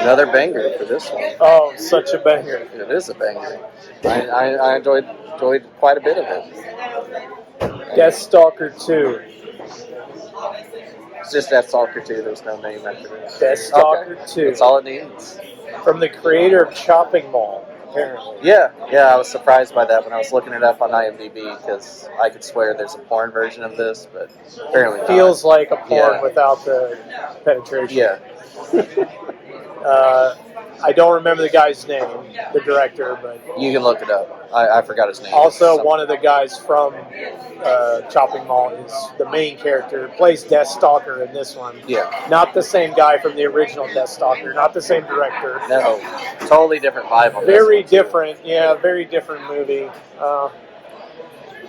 Another banger for this one. Oh, such a banger. It is a banger. I enjoyed quite a bit of it. Deathstalker 2. It's just Deathstalker 2. There's no name after it. Deathstalker 2. That's all it needs. From the creator of Chopping Mall, apparently. Yeah, I was surprised by that when I was looking it up on IMDb because I could swear there's a porn version of this, but apparently it feels not. like a porn without the penetration. Yeah. I don't remember the guy's name, the director, but you can look it up. I forgot his name. Also, one of the guys from Chopping Mall is the main character, plays Deathstalker in this one. Yeah. Not the same guy from the original Deathstalker, not the same director. No, totally different vibe on very different, very different movie.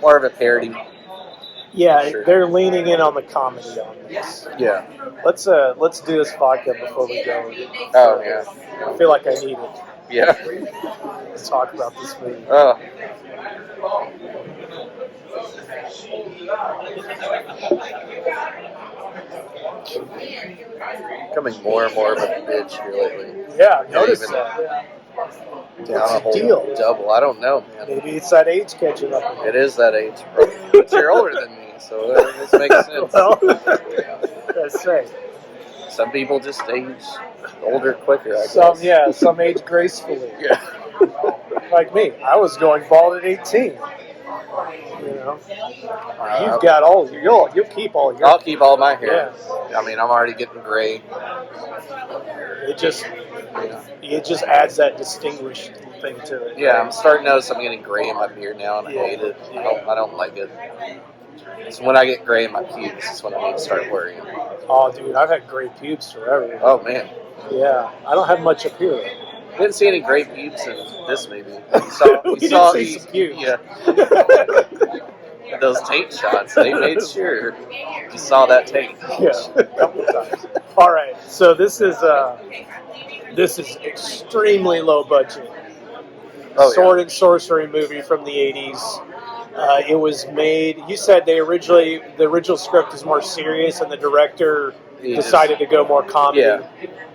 More of a parody. Yeah, sure. They're leaning in on the comedy on this. Yeah. Let's do this vodka before we go. Oh, yeah. I feel like I need it. Yeah. Let's talk about this movie. Oh. Becoming more and more of a bitch here lately. Yeah, I've noticed that. What's the deal? Double. I don't know, man. Maybe it's that age catching up. It is that age, bro. But you're older than me, so this makes sense. Well, that's right. Some people just age older quicker, I guess. Some age gracefully. Yeah. Like me. I was going bald at 18. You know? You've got all you'll keep all your I'll keep all my hair. Yeah. I mean, I'm already getting gray. It just adds that distinguished thing to it. Yeah, I'm starting to notice I'm getting gray in my beard now, and I hate it. I don't like it. So when I get gray in my pubes, that's when I need to start worrying. Oh, dude, I've had gray pubes forever. Oh, man. Yeah, I don't have much up here. Didn't see any gray pubes in this movie. We saw see some pubes. Yeah. Those tape shots, they made sure you saw that tape. Yeah, a couple of times. All right, so this is extremely low budget. Sword and Sorcery movie from the 80s. It was made. You said the original script is more serious, and the director decided to go more comedy. Yeah.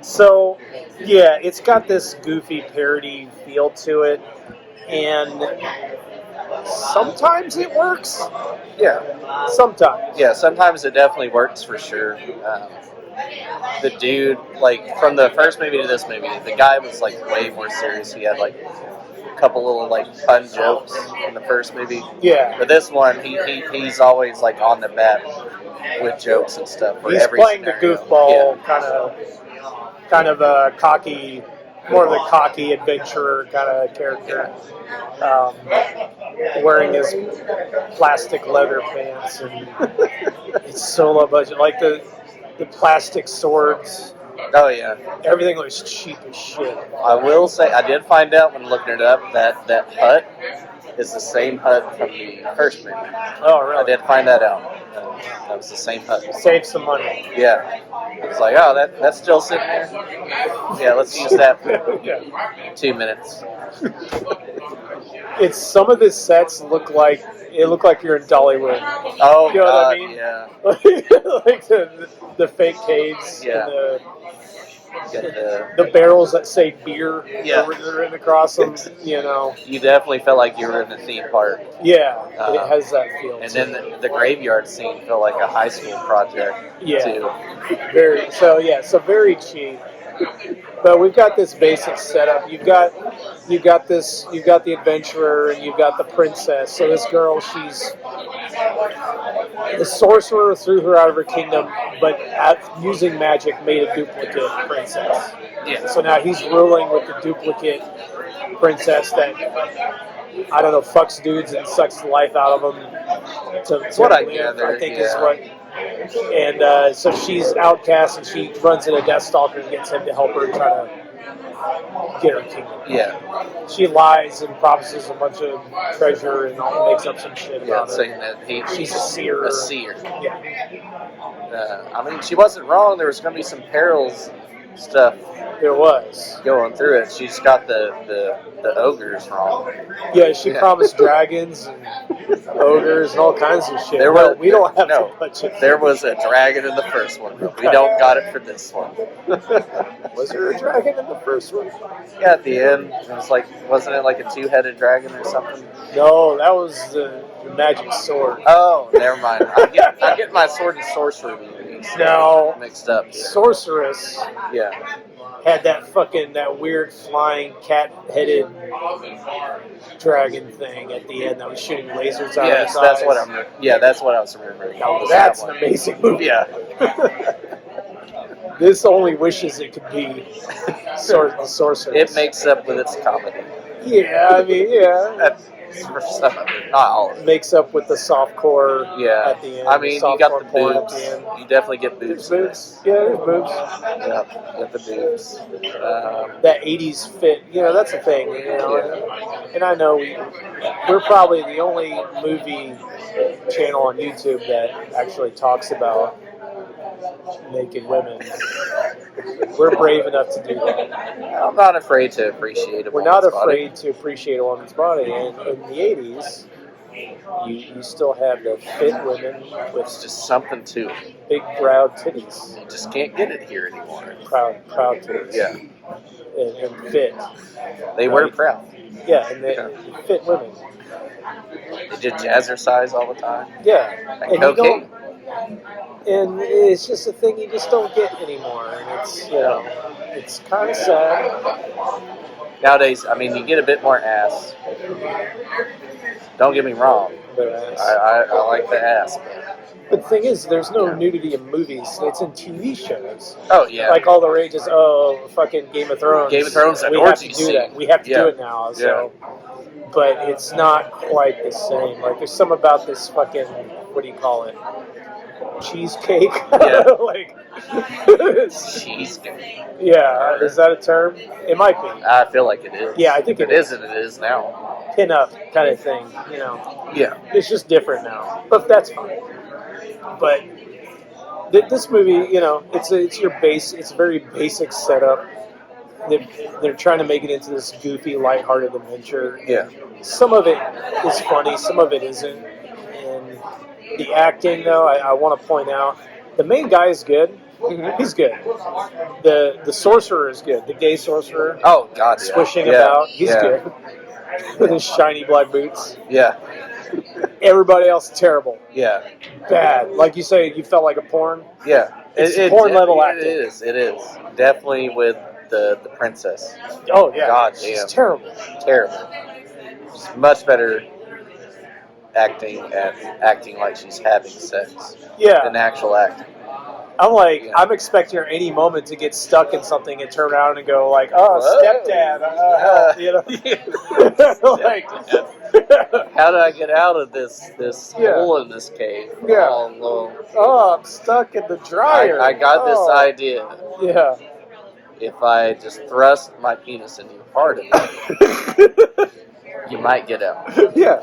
So, it's got this goofy parody feel to it, and sometimes it works. Yeah. Sometimes. Yeah, sometimes it definitely works for sure. The dude, like, from the first movie to this movie, the guy was, like, way more serious. He had, like, a couple little, like, fun jokes in the first movie. Yeah. But this one, he's always, like, on the bat with jokes and stuff. He's playing the goofball, kind of a cocky, more of the cocky adventurer kind of character. Wearing his plastic leather pants, and it's so low budget. Like the plastic swords. Oh, yeah. Everything looks cheap as shit. I will say, I did find out when looking it up that hut is the same hut from the first movie. Oh, really? I did find that out. That was the same hut. Save some money. Yeah. I was like, oh, that's still sitting there? Yeah, let's use that for 2 minutes. It's some of the sets look like you're in Dollywood. Oh, you know God, what I mean? Yeah. Like the fake caves. Yeah. And the barrels that say beer written across them. You know. You definitely felt like you were in a theme park. Yeah, it has that feel. And then the graveyard scene felt like a high school project. Yeah. Too. So very cheap. But we've got this basic setup. You've got the adventurer, and you've got the princess. So this girl, she's the sorcerer threw her out of her kingdom, but using magic made a duplicate princess. Yeah. So now he's ruling with the duplicate princess that, I don't know, fucks dudes and sucks the life out of them. That's what I gather. I think is what. And so she's outcast, and she runs into Deathstalker and gets him to help her try to get her kingdom. Yeah. She lies and promises a bunch of treasure and makes up some shit about saying it. that She's a seer. A seer. Yeah. I mean, she wasn't wrong. There was going to be some perils stuff There was. going through it. She's got the ogres wrong. Yeah, she promised dragons and ogres and all kinds of shit. We don't have to touch it. There was a dragon in the first one, but we don't got it for this one. Was there a dragon in the first one? Yeah, at the end, it was like, wasn't it like a 2-headed dragon or something? No, that was the magic sword. Oh, never mind. I get my sword and sorcery movies mixed up. Here. Sorceress. Yeah. Had that weird flying cat-headed dragon thing at the end that was shooting lasers out of his eyes. That's what I was remembering. Now that's an amazing movie. Yeah. This only wishes it could be the Sorceress. It makes up with its comedy. Yeah, I mean, yeah. For some of it, not all of it. Makes up with the softcore at the end. I mean, you got the boobs. You definitely get boobs. There's boobs. Yeah, there's boobs. Yeah, you got the boobs. That 80s fit, that's the thing, And I know we're probably the only movie channel on YouTube that actually talks about naked women. We're brave enough to do that. I'm not afraid to appreciate a We're not afraid to appreciate a woman's body. And in the 80s, you still have the fit women with just something to it. Big proud titties. You just can't get it here anymore. Proud titties. Yeah. And fit. They were proud. Yeah, and they fit women. They did jazzercise all the time. Yeah. And cocaine. And it's just a thing you just don't get anymore. And it's, it's kind of sad. Nowadays, I mean, you get a bit more ass. Don't get me wrong. I like the ass. But the thing is, there's no nudity in movies. It's in TV shows. Oh, yeah. Like all the rages, fucking Game of Thrones. Game of Thrones, we have to do that. We have to do it now. So. But it's not quite the same. Like, there's some about this fucking, what do you call it? Cheesecake? Yeah. Cheesecake. Yeah. Is that a term? It might be. I feel like it is. Yeah, I think it is, and it is now. Pin-up kind of thing, Yeah. It's just different now. But that's fine. But this movie, it's your base. It's a very basic setup. They're trying to make it into this goofy, lighthearted adventure. Yeah. Some of it is funny, some of it isn't. And the acting, though, I want to point out, the main guy is good. Mm-hmm. He's good. The sorcerer is good. The gay sorcerer. Oh God, swishing about. He's good. With his shiny black boots. Yeah. Everybody else terrible. Yeah. Bad. Like you say, you felt like a porn. Yeah. It's porn level acting. It is. Definitely with the princess. Oh yeah. God damn. She's terrible. Terrible. She's much better acting like she's having sex. Yeah. Than actual acting. I'm like, I'm expecting her any moment to get stuck in something and turn around and go like, stepdad, help, like, how did I get out of this hole in this cave? Yeah. Oh, I'm stuck in the dryer. I got this idea. Yeah. If I just thrust my penis into a part of it, you might get out. Yeah.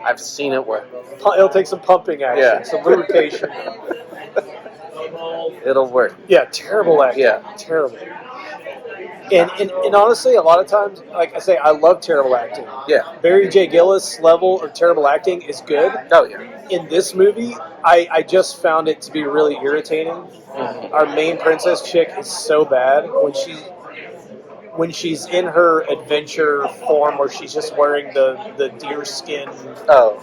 I've seen it work. It'll take some pumping action, some lubrication. It'll work. Yeah, terrible acting. Yeah. Terrible. And honestly, a lot of times, like I say, I love terrible acting. Yeah. Barry J. Gillis level or terrible acting is good. Oh, yeah. In this movie, I just found it to be really irritating. Mm-hmm. Our main princess chick is so bad when she's in her adventure form where she's just wearing the deer skin. Oh.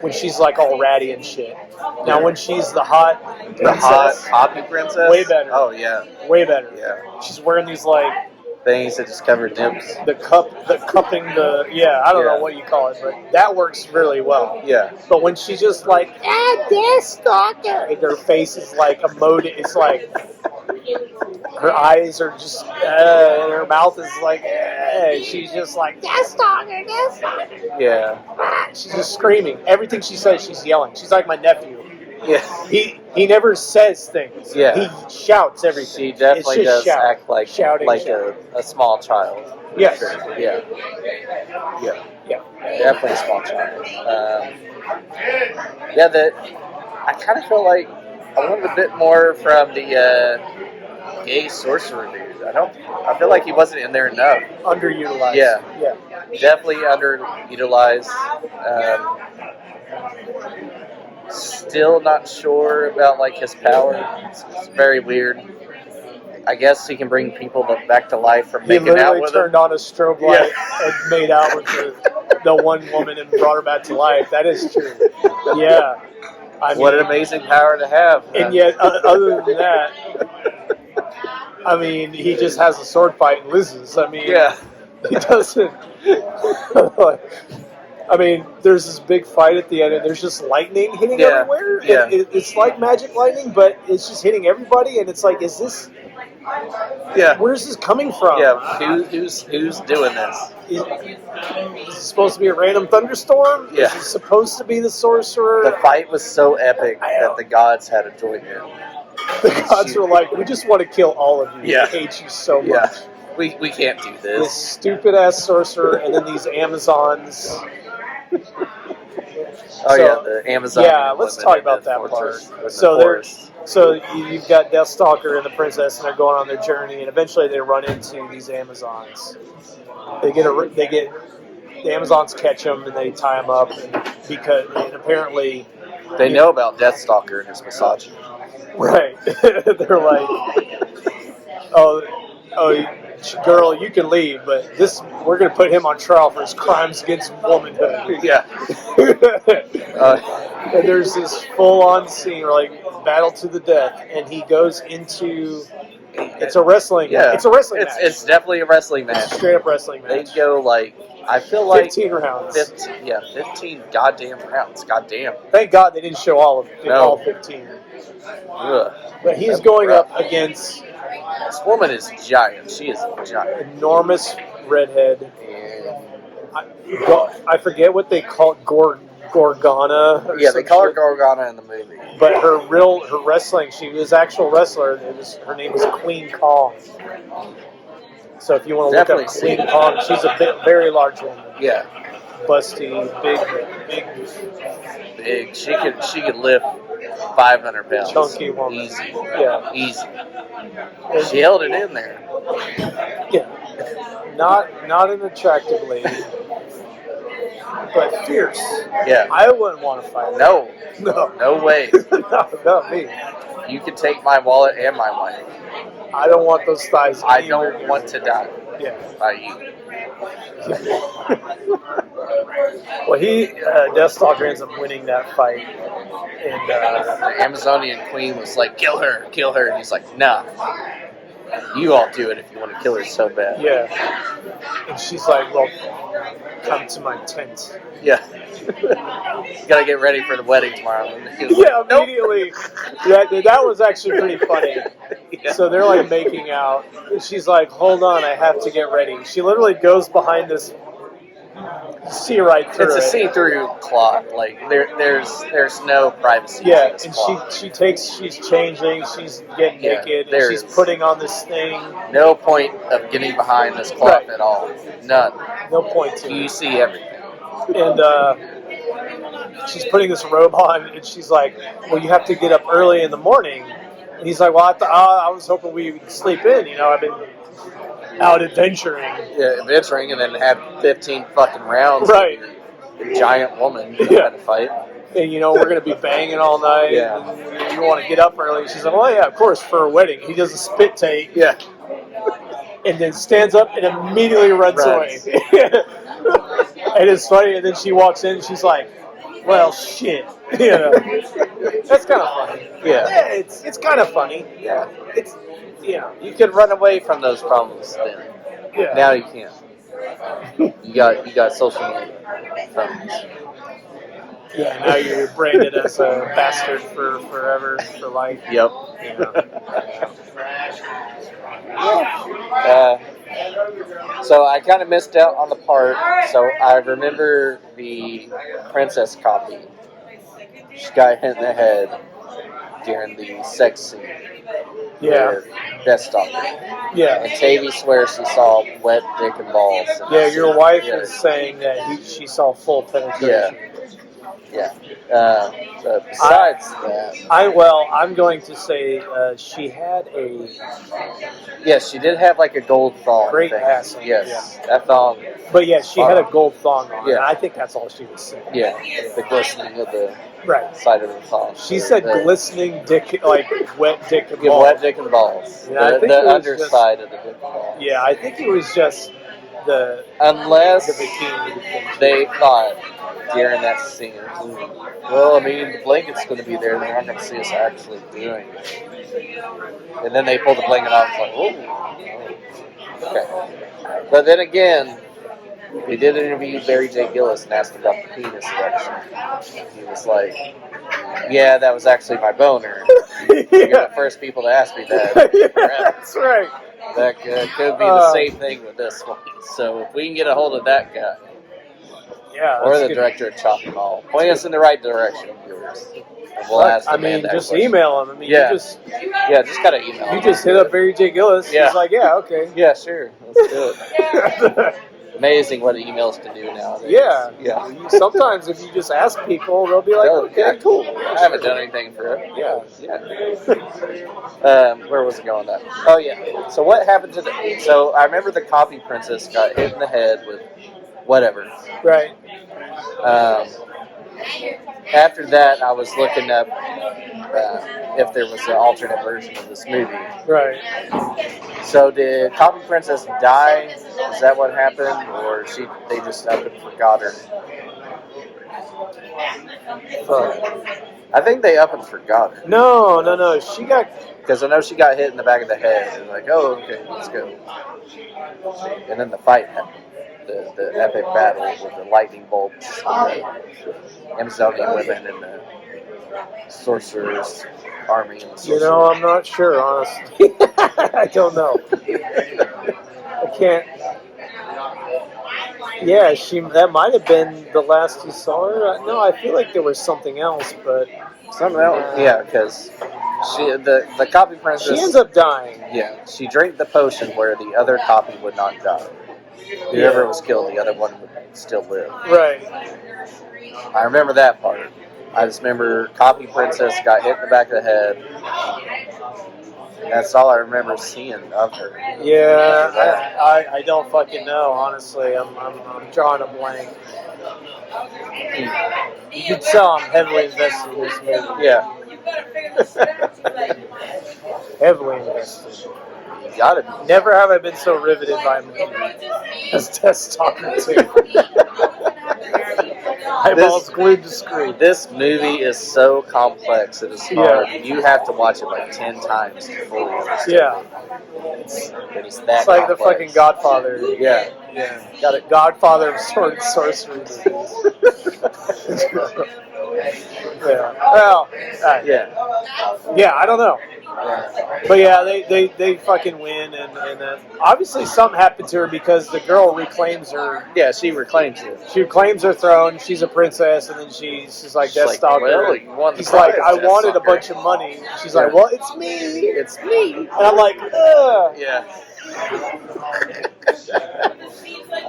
When she's like all ratty and shit. Now when she's the hot hoppy princess, way better. Oh yeah, way better. Yeah, she's wearing these like things that just cover nips. The cupping, I don't know what you call it, but that works really well. Yeah. But when she's just like, Deathstalker, and her face is like emoted, it's like her eyes are just, and her mouth is like, she's just like, Deathstalker. Yeah. She's just screaming. Everything she says, she's yelling. She's like my nephew. Yeah. He never says things. Yeah. He shouts everything. She definitely does act like shouting. A small child. Yes. Sure. Yeah. Definitely a small child. I kind of feel like I wanted a bit more from the gay sorcerer dude. I feel like he wasn't in there enough. Underutilized. Yeah. Yeah. Definitely underutilized. Still not sure about like his power. It's very weird. I guess he can bring people back to life from He making out literally with turned them. on a strobe light and made out with the one woman and brought her back to life. That is true. Yeah. What an amazing power to have. And yet, other than that, I mean, he just has a sword fight and loses. I mean, he doesn't. I mean, there's this big fight at the end, and there's just lightning hitting everywhere. Yeah. It's like magic lightning, but it's just hitting everybody, and it's like, is this? Yeah. Where's this coming from? Yeah. Who's doing this? Is it supposed to be a random thunderstorm? Yeah. Is it supposed to be the sorcerer? The fight was so epic that the gods had to join in. The gods were like, we just want to kill all of you. Yeah. We hate you so much. Yeah. We can't do This this. stupid ass sorcerer, and then these Amazons. The Amazon. Yeah, let's talk about that part. So you've got Deathstalker and the princess, and they're going on their journey, and eventually they run into these Amazons. The Amazons catch them and they tie them up, and apparently they know about Deathstalker and his misogyny. Right? They're like, oh, girl, you can leave, but we're going to put him on trial for his crimes against womanhood. Yeah. And there's this full-on scene, like battle to the death, and he goes into. It's a wrestling. Yeah. It's a wrestling match. It's definitely a wrestling match. Straight up wrestling match. They go I feel like 15 rounds. 15 goddamn rounds. Goddamn. Thank God they didn't show all 15. Ugh. But he's going up against. This woman is giant. She is giant. Enormous redhead. And I forget what they call it, Gorgana. they call her Gorgana in the movie. But her wrestling, she was an actual wrestler. Her name was Queen Kong. So if you want to look up Queen Kong, she's a very large woman. Yeah. Busty, big. She could lift 500 pounds. Chunky woman. Easy. Yeah. Easy. She held it in there. Yeah. Not an attractive lady, but fierce. Yeah. I wouldn't want to fight her. No way. Not me. You can take my wallet and my wife. I don't want those thighs. I don't want to die. Yeah. By you. Well, Deathstalker ends up winning that fight, and the Amazonian queen was like, "Kill her," and he's like, "Nah, you all do it if you want to kill her so bad." Yeah, and she's like, "Well, come to my tent." Yeah, gotta get ready for the wedding tomorrow. Yeah, immediately. That was actually pretty funny. Yeah. So they're like making out. She's like, "Hold on, I have to get ready." She literally goes behind this. See right through It's a see-through cloth. Like there's no privacy. Yeah, and she's changing. She's getting naked. And she's putting on this thing. No point of getting behind this cloth at all. None. No point to it. You see everything. And she's putting this robe on, and she's like, "Well, you have to get up early in the morning." And he's like, "Well, I was hoping we would sleep in. I've been out adventuring." Yeah, adventuring, and then have 15 fucking rounds. Right. With a giant woman trying to fight. And we're gonna be banging all night. Yeah. And you want to get up early? She's like, "Well, yeah, of course, for a wedding." He does a spit take. Yeah. And then stands up and immediately runs away. And it's funny. And then she walks in and she's like, "Well, shit." That's kind of funny. Yeah, it's kind of funny. Yeah. It's you can run away from those problems then. Yeah. Now you can't. You got social media phones. Yeah, now you're branded as a bastard for forever, for life. Yep. So I kind of missed out on the part. So I remember the princess copy. She got hit in the head during the sex scene. Yeah. With Deathstalker. Yeah. And Tavy swears she saw wet dick and balls. Yeah, your wife is saying that she saw full penetration. Yeah. Yeah. But besides that, I'm going to say she had a yes, she did have like a gold thong great thing. passing. Yes, that thong. But yeah, she had a gold thong on. Yeah. And I think that's all she was saying. Yeah, the glistening of the Right. side of the thong. She said glistening dick, like wet dick and Yeah, balls. wet dick and balls. Yeah, I think the it was underside of the dick and balls. Yeah, I think it was just the Unless the bikini. they thought during that scene, well, I mean, the blanket's going to be there, they're not going to see us actually doing it. And then they pulled the blanket off, it's like, oh, okay. But then again, we did interview Barry J. Gillis and asked him about the penis erection. He was like, yeah, that was actually my boner. You're the first people to ask me that. Yeah, that's right. That could be the same thing with this one. So if we can get a hold of that guy, or the director of Chopping Mall, point us in the right direction, viewers. And we'll ask the man that just question. email him. I mean, Yeah. you just gotta email him. You just hit up Barry J. Gillis. Yeah. He's like, yeah, okay. Yeah, sure. Let's do it. Amazing what emails can do nowadays. Yeah. Yeah. Sometimes if you just ask people, they'll be like, okay, cool. I haven't done anything for it. Yeah. Where was it going with that? Oh, yeah. So what happened to the... So I remember the copy princess got hit in the head with whatever. Right. After that, I was looking up if there was an alternate version of this movie. Right. So did Copy Princess die? Is that what happened? Or they just up and forgot her? I think they up and forgot her. No. She got... Because I know she got hit in the back of the head. And like, oh, okay, let's go. And then the fight happened. The epic battle with the lightning bolts, the Amazonian women and the sorcerer's army. And the I'm not sure, honestly. I don't know. I can't. Yeah, that might have been the last you saw her. No, I feel like there was something else, but something else. Yeah, because the copy princess. She ends up dying. Yeah, she drank the potion where the other copy would not die. Whoever was killed, the other one would still live. Right. I remember that part. I just remember Copy Princess got hit in the back of the head. That's all I remember seeing of her. Yeah, I don't fucking know, honestly. I'm drawing a blank. You can tell I'm heavily invested in this movie. Yeah. Heavily invested. You gotta be. Never have I been so riveted by a movie as Deathstalker 2. Eyeballs glued to screen. This movie is so complex. It is hard. Yeah. You have to watch it like 10 times to fully understand. Yeah. It is that it's like complex. The fucking Godfather. Yeah. Got it. Godfather of sword and sorcery. Yeah. Well. Yeah. I don't know. Yeah. But yeah, they fucking win, and obviously something happened to her because the girl reclaims her. Yeah, she reclaims it. She reclaims her throne. She's a princess, and then she's like Deathstalker. Well, you won the He's prize, like, I wanted a bunch of money. She's like, well, it's me. It's me. And I'm like, ugh. Yeah.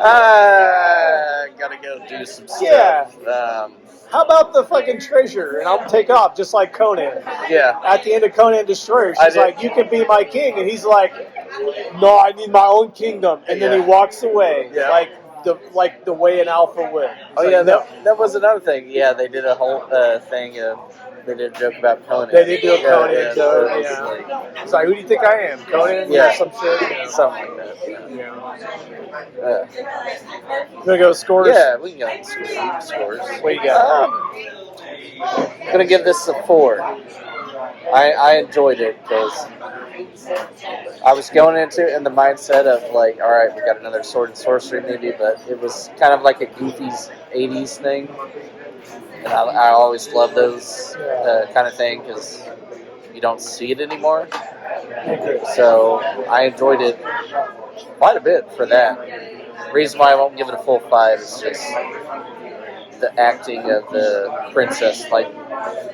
I gotta go do some stuff. Yeah. How about the fucking treasure? And I'll take off, just like Conan. Yeah. At the end of Conan Destroyer, she's like, you can be my king. And he's like, no, I need my own kingdom. And then he walks away, like the way an alpha would. Oh, yeah, that was another thing. Yeah, they did a whole thing they did a joke about Conan. They did do a Conan joke, yeah. It's like, who do you think I am? Conan? Yeah. Or some shit? Something like that. You gonna go scores? Yeah, we can go scores. What you got? I'm gonna give this a 4. I enjoyed it because I was going into it in the mindset of like, all right, we got another sword and sorcery movie, but it was kind of like a goofy 80s thing. And I always love those kind of thing because you don't see it anymore. So I enjoyed it quite a bit for that. The reason why I won't give it a full 5 is just the acting of the princess, like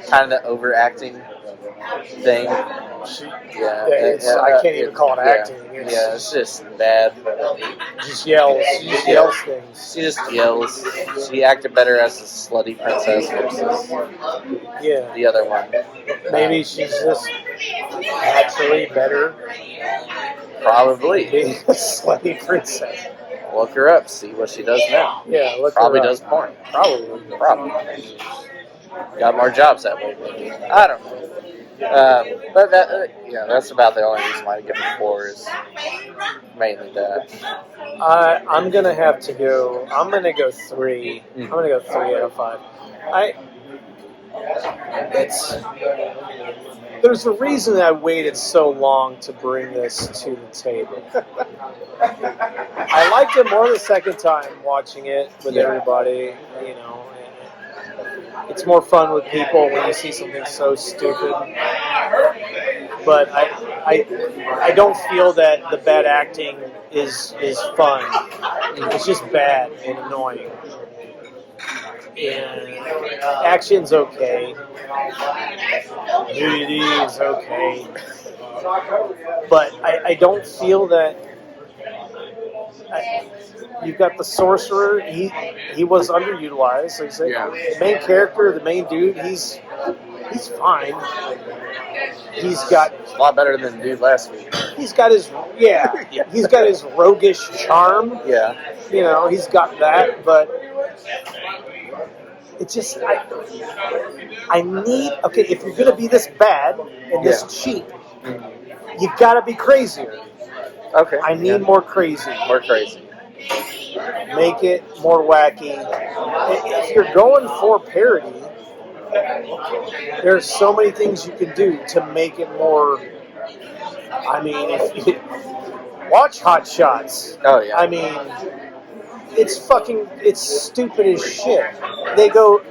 kind of the overacting thing. I can't even call it acting. It's just bad. Just yells. She just yells things. She just yells. She acted better as a slutty princess versus the other one. Maybe she's just naturally better. Probably. Being a slutty princess. Look her up. See what she does now. Yeah, look Probably her up. does porn. Probably. Got more jobs that way, maybe. I don't know. But that's about the only reason why I give it 4 is mainly that. I'm gonna have to go. I'm gonna go 3. I'm gonna go 3 out of 5. There's a reason that I waited so long to bring this to the table. I liked it more the second time watching it with everybody. You know, it's more fun with people when you see something so stupid. But I don't feel that the bad acting is fun. It's just bad and annoying. And action's okay. Nudity is okay. But I don't feel that. You've got the sorcerer. He was underutilized. Like I said, the main character, the main dude, he's fine. He's got a lot better than the dude last week. He's got his he's got his roguish charm. Yeah. You know, he's got that, but it's just I need if you're gonna be this bad and this cheap, you've got to be crazier. Okay. I need more crazy. More crazy. Make it more wacky. If you're going for parody, there's so many things you can do to make it more. I mean, if you watch Hot Shots. Oh yeah. I mean, it's stupid as shit. They go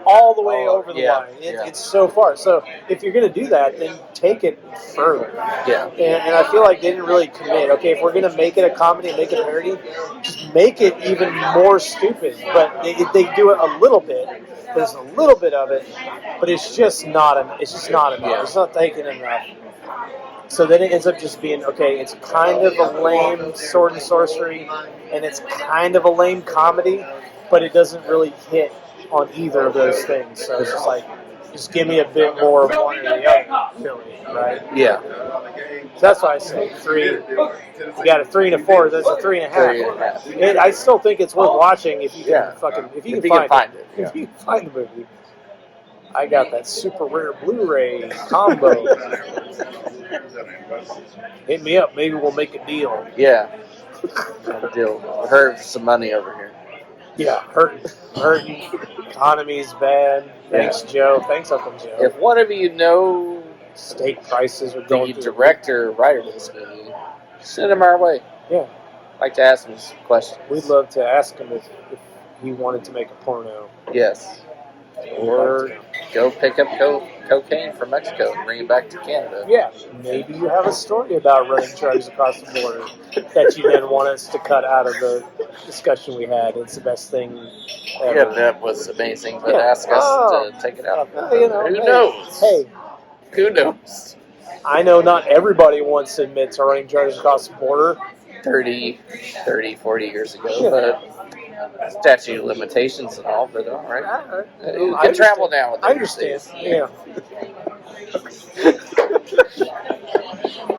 all the way over the line. It's so far. So if you're going to do that, then take it further. Yeah. And I feel like they didn't really commit. Okay, if we're going to make it a comedy and make it a parody, just make it even more stupid. But they do it a little bit. There's a little bit of it, but it's just not enough. It's It's not taking enough. So then it ends up just being, it's kind of a lame sword and sorcery, and it's kind of a lame comedy, but it doesn't really hit on either of those things. So it's just like, just give me a bit more of one or the other, really, right? Yeah. So that's why I say 3. You got a 3 and a 4. That's a 3.5. 3.5. I still think it's worth watching if you can if you can find it. Yeah. If you can find the movie. I got that super rare Blu-ray combo. Hit me up. Maybe we'll make a deal. Yeah. Deal. Hurt some money over here. Yeah, hurting. Economy's bad. Thanks, Joe. Thanks, Uncle Joe. If one of you know steak prices are going the director or writer of this movie, send him our way. Yeah. I'd like to ask him some questions. We'd love to ask him if he wanted to make a porno. Yes. Or go pick up cocaine from Mexico and bring it back to Canada. Yeah, maybe you have a story about running drugs across the border that you then want us to cut out of the discussion we had. It's the best thing ever. Yeah, that was amazing, but ask us to take it out. Who knows? Hey. Who knows? I know not everybody wants to admit to running drugs across the border. 30, 40 years ago, but statute of limitations and all, but all right. You can travel now. I understand. Yeah.